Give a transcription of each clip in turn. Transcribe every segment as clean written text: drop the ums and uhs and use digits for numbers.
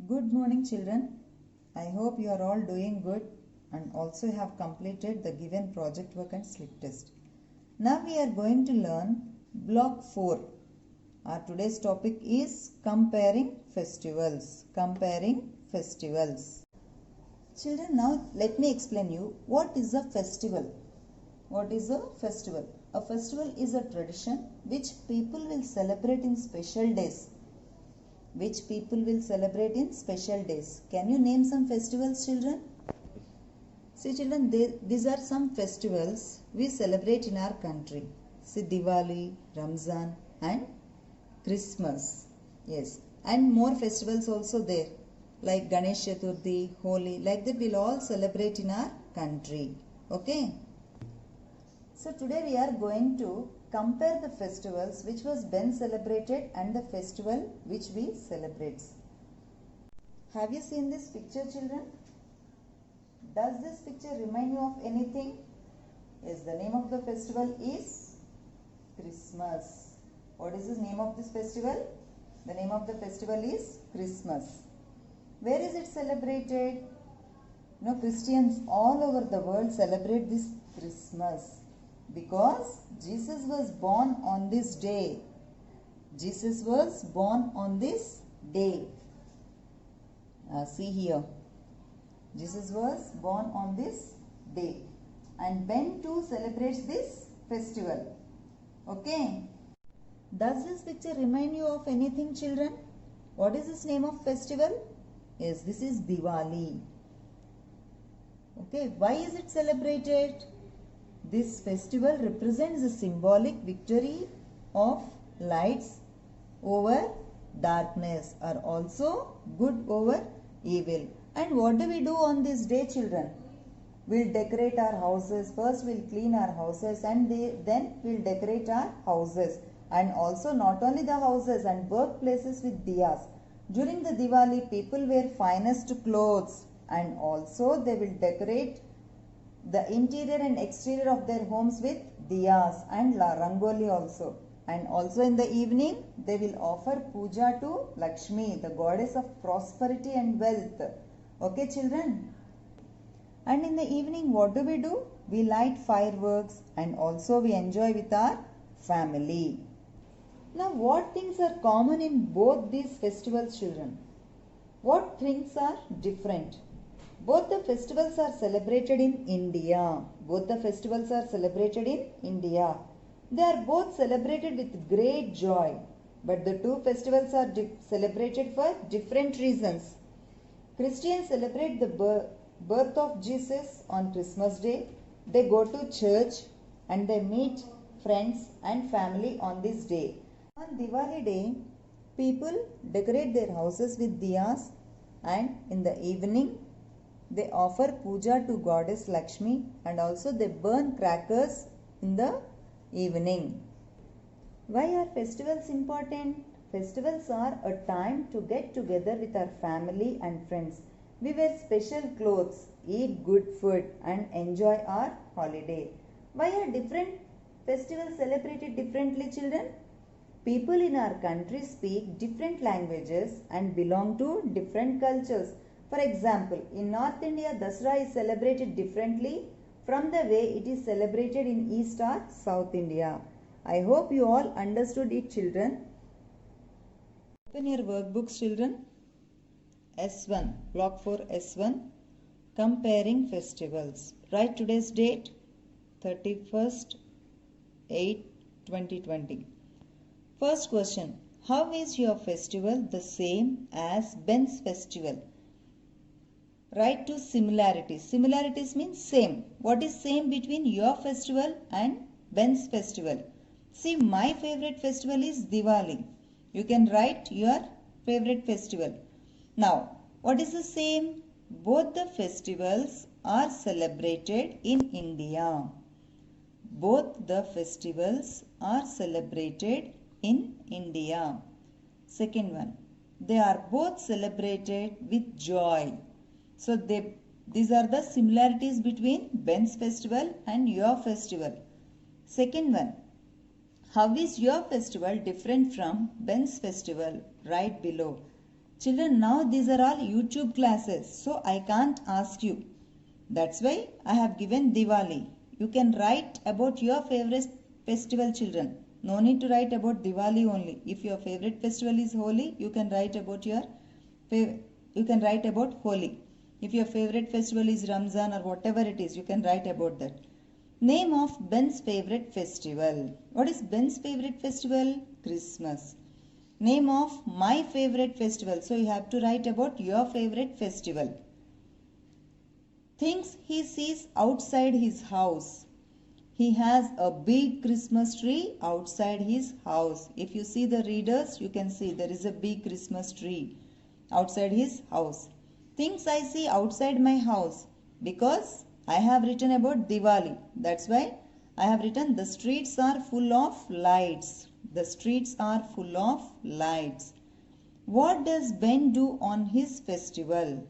Good morning children. I hope you are all doing good and also have completed the given project work and slip test. Now we are going to learn block 4. Our today's topic is comparing festivals. Comparing festivals. Children, now let me explain you what is a festival. What is a festival? A festival is a tradition which people will celebrate in special days. Can you name some festivals, children? See, children, these are some festivals we celebrate in our country. See, Diwali, Ramzan and Christmas. Yes, and more festivals also there, like Ganesh Chaturthi, Holi, like that we'll all celebrate in our country. Okay? So today we are going to compare the festivals which was been celebrated and the festival which we celebrate. Have you seen this picture, children? Does this picture remind you of anything? Yes, the name of the festival is Christmas. What is the name of this festival? The name of the festival is Christmas. Where is it celebrated? Christians all over the world celebrate this Christmas. Because Jesus was born on this day. Jesus was born on this day. See here. Jesus was born on this day. And Ben too celebrates this festival. Okay. Does this picture remind you of anything, children? What is this name of festival? Yes, this is Diwali. Okay. Why is it celebrated? This festival represents the symbolic victory of lights over darkness, or also good over evil. And what do we do on this day, children? We'll decorate our houses. First we'll clean our houses and then we'll decorate our houses. And also not only the houses and workplaces with diyas. During the Diwali, people wear finest clothes and also they will decorate the interior and exterior of their homes with diyas and rangoli also. And also in the evening, they will offer puja to Lakshmi, the goddess of prosperity and wealth. Okay, children? And in the evening, what do? We light fireworks and also we enjoy with our family. Now, what things are common in both these festivals, children? What things are different? Both the festivals are celebrated in India. They are both celebrated with great joy. But the two festivals are celebrated for different reasons. Christians celebrate the birth of Jesus on Christmas Day. They go to church and they meet friends and family on this day. On Diwali Day, people decorate their houses with diyas and in the evening, they offer puja to goddess Lakshmi and also they burn crackers in the evening. Why are festivals important? Festivals are a time to get together with our family and friends. We wear special clothes, eat good food and enjoy our holiday. Why are different festivals celebrated differently, children? People in our country speak different languages and belong to different cultures. For example, in North India, Dasara is celebrated differently from the way it is celebrated in East or South India. I hope you all understood it, children. Open your workbooks, children. S1, Block 4 S1, Comparing Festivals. Write today's date, 31st/8/2020. First question, how is your festival the same as Ben's festival? Write to similarities. Similarities means same. What is same between your festival and Ben's festival? See, my favorite festival is Diwali. You can write your favorite festival. Now, what is the same? Both the festivals are celebrated in India. Both the festivals are celebrated in India. Second one, they are both celebrated with joy. So these are the similarities between Ben's festival and your festival. Second one, how is your festival different from Ben's festival? Write below. Children, now these are all YouTube classes, so I can't ask you. That's why I have given Diwali. You can write about your favorite festival, children. No need to write about Diwali only. If your favorite festival is Holi, you can write about Holi. If your favorite festival is Ramzan or whatever it is, you can write about that. Name of Ben's favorite festival. What is Ben's favorite festival? Christmas. Name of my favorite festival. So you have to write about your favorite festival. Things he sees outside his house. He has a big Christmas tree outside his house. If you see the readers, you can see there is a big Christmas tree outside his house. Things I see outside my house, because I have written about Diwali. That's why I have written the streets are full of lights. The streets are full of lights. What does Ben do on his festival?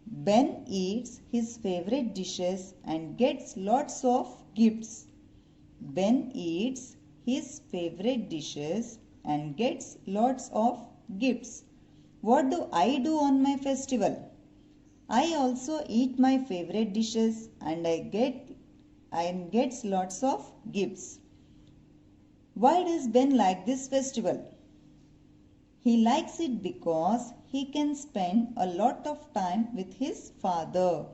Ben eats his favorite dishes and gets lots of gifts. Ben eats his favorite dishes and gets lots of gifts. What do I do on my festival? I also eat my favorite dishes and gets lots of gifts. Why does Ben like this festival? He likes it because he can spend a lot of time with his father.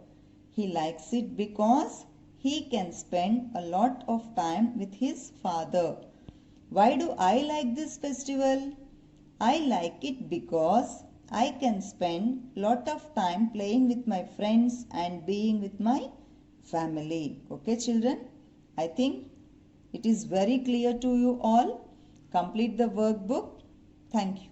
He likes it because he can spend a lot of time with his father. Why do I like this festival? I like it because I can spend a lot of time playing with my friends and being with my family. Okay, children? I think it is very clear to you all. Complete the workbook. Thank you.